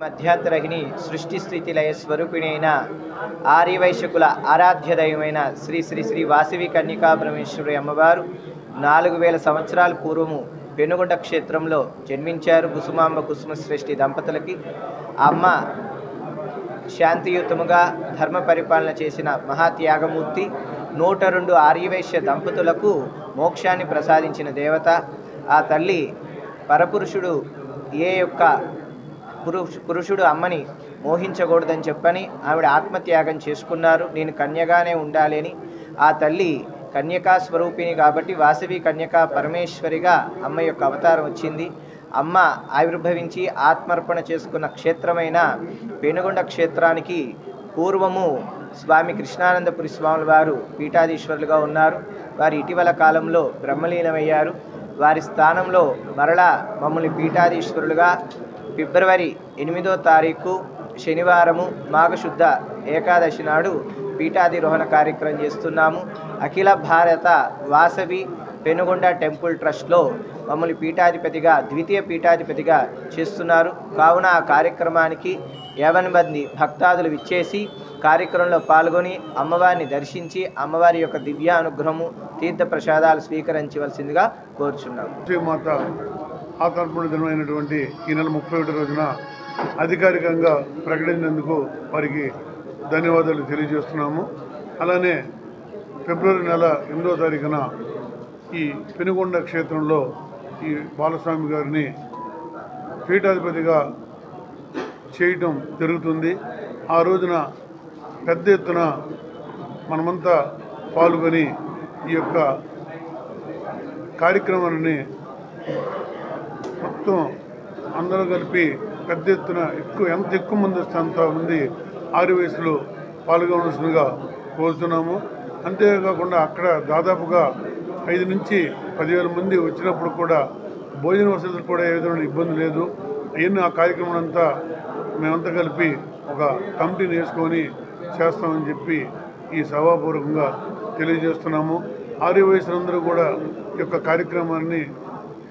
మధ్యాంతరహిని సృష్టి స్థితి లయ స్వరూపిణైన ఆర్యవైశ్యకుల ఆరాధ్య దైవమైన శ్రీ శ్రీ శ్రీ వాసవి కన్యకా పరమేశ్వరి అమ్మవారు 4000 సంవత్సరాల పూర్వము పెనుగొండ క్షేత్రంలో జన్మించారు. కుసుమాంబ కుసుమశ్రేష్ఠి దంపతులకి అమ్మ శాంతియుతముగా ధర్మ పరిపాలన చేసిన మహాత్యాగమూర్తి. 102 ఆర్యవైశ్య దంపతులకు మోక్షాన్ని ప్రసాదించిన దేవత ఆ తల్లి. పరపురుషుడు పురుషుడు అమ్మని మోహించకూడదని చెప్పని ఆవిడ ఆత్మత్యాగం చేసుకున్నారు. నేను కన్యగానే ఉండాలి అని. ఆ తల్లి కన్యకా స్వరూపిణి కాబట్టి వాసవి కన్యకా పరమేశ్వరిగా అమ్మ యొక్క అవతారం వచ్చింది. అమ్మ ఆవిర్భవించి ఆత్మర్పణ చేసుకున్న క్షేత్రమైన పెనుగొండ క్షేత్రానికి పూర్వము స్వామి కృష్ణానందపురి స్వాముల వారు పీఠాధీశ్వరులుగా ఉన్నారు. వారు ఇటీవల కాలంలో బ్రహ్మలీనమయ్యారు. వారి స్థానంలో మరలా మమ్మల్ని పీఠాధీశ్వరులుగా ఫిబ్రవరి 8వ తారీఖు శనివారము మాఘశుద్ధ ఏకాదశి నాడు పీఠాధిరోహణ కార్యక్రమం చేస్తున్నాము. అఖిల భారత వాసవి పెనుగొండ టెంపుల్ ట్రస్ట్లో మమ్మల్ని పీఠాధిపతిగా ద్వితీయ పీఠాధిపతిగా చేస్తున్నారు. కావున ఆ కార్యక్రమానికి 50 మంది భక్తాదులు విచ్చేసి కార్యక్రమంలో పాల్గొని అమ్మవారిని దర్శించి అమ్మవారి యొక్క దివ్యానుగ్రహము తీర్థ ప్రసాదాలు స్వీకరించవలసిందిగా కోరుచున్నాము. ఆత్మర్పణ దినమైనటువంటి ఈ నెల 31 రోజున అధికారికంగా ప్రకటించినందుకు వారికి ధన్యవాదాలు తెలియజేస్తున్నాము. అలానే ఫిబ్రవరి నెల 8వ తారీఖున ఈ పెనుగొండ క్షేత్రంలో ఈ బాలస్వామి గారిని పీఠాధిపతిగా చేయటం జరుగుతుంది. ఆ రోజున పెద్ద ఎత్తున మనమంతా పాల్గొని ఈ యొక్క కార్యక్రమాన్ని మొత్తం అందరూ కలిపి పెద్ద ఎత్తున ఎంత ఎక్కువ మంది వస్తే అంతమంది ఆర్యవైశ్యులు పాల్గొనవలసిందిగా కోరుతున్నాము. అంతేకాకుండా అక్కడ దాదాపుగా 5 నుంచి 10,000 మంది వచ్చినప్పుడు కూడా భోజన వసతులు కూడా ఏ విధమైన ఇబ్బంది లేదు. అవన్నీ ఆ కార్యక్రమం అంతా మేమంతా కలిపి ఒక కమిటీని వేసుకొని చేస్తామని చెప్పి ఈ సభాపూర్వకంగా తెలియజేస్తున్నాము. ఆర్యవైశ్యులందరూ కూడా ఈ యొక్క కార్యక్రమాన్ని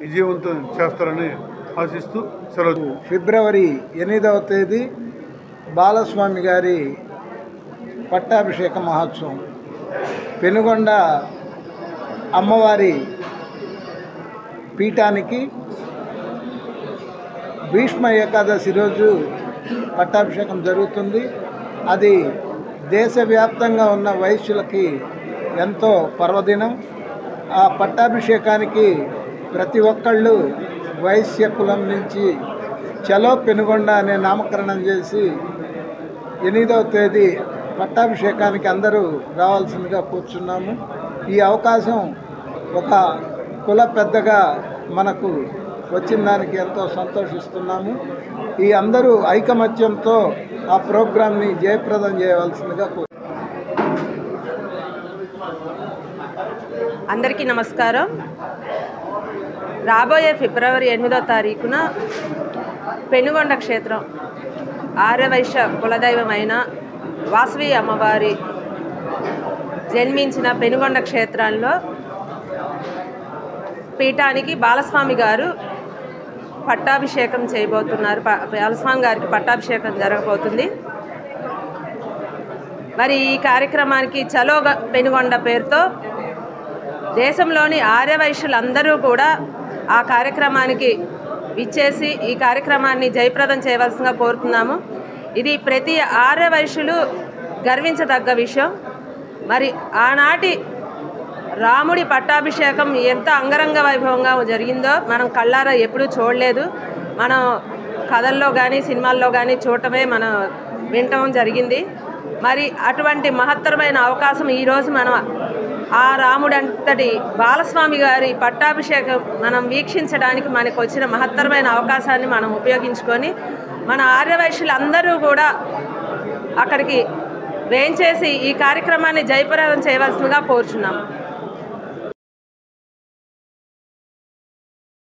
విజయవంతం చేస్తారని ఆశిస్తూ సెలవు. ఫిబ్రవరి 8వ తేదీ బాలస్వామి గారి పట్టాభిషేక మహోత్సవం పెనుగొండ అమ్మవారి పీఠానికి భీష్మ ఏకాదశి రోజు పట్టాభిషేకం జరుగుతుంది. అది దేశవ్యాప్తంగా ఉన్న వైశ్యులకి ఎంతో పర్వదినం. ఆ పట్టాభిషేకానికి ప్రతి ఒక్కళ్ళు వైశ్య కులం నుంచి చలో పెనుగొండ అనే నామకరణం చేసి 8వ తేదీ పట్టాభిషేకానికి అందరూ రావాల్సిందిగా కూర్చున్నాము. ఈ అవకాశం ఒక కుల పెద్దగా మనకు వచ్చిన దానికి ఎంతో సంతోషిస్తున్నాము. ఈ అందరూ ఐకమత్యంతో ఆ ప్రోగ్రాంని జయప్రదం చేయవలసిందిగా అందరికీ నమస్కారం. రాబోయే ఫిబ్రవరి 8వ తారీఖున పెనుగొండ క్షేత్రం ఆర్యవైశ్య కులదైవమైన వాసవి అమ్మవారి జన్మించిన పెనుగొండ క్షేత్రంలో పీఠానికి బాలస్వామి గారు పట్టాభిషేకం చేయబోతున్నారు. బాలస్వామి గారికి పట్టాభిషేకం జరగబోతుంది. మరి ఈ కార్యక్రమానికి చలో పెనుగొండ పేరుతో దేశంలోని ఆర్యవైశ్యులందరూ కూడా ఆ కార్యక్రమానికి విచ్చేసి ఈ కార్యక్రమాన్ని జయప్రదం చేయవలసిందిగా కోరుతున్నాము. ఇది ప్రతి ఆర్యవైశ్యులు గర్వించదగ్గ విషయం. మరి ఆనాటి రాముడి పట్టాభిషేకం ఎంత అంగరంగ వైభవంగా జరిగిందో మనం కళ్ళారా ఎప్పుడూ చూడలేదు. మనం కథల్లో కానీ సినిమాల్లో కానీ చూడటమే మనం వినటం జరిగింది. మరి అటువంటి మహత్తరమైన అవకాశం ఈరోజు మనం ఆ రాముడంతటి బాలస్వామి గారి పట్టాభిషేకం మనం వీక్షించడానికి మనకు వచ్చిన మహత్తరమైన అవకాశాన్ని మనం ఉపయోగించుకొని మన ఆర్యవైశ్యులందరూ కూడా అక్కడికి వేంచేసి ఈ కార్యక్రమాన్ని జయప్రదం చేయవలసిందిగా కోరుచున్నాము.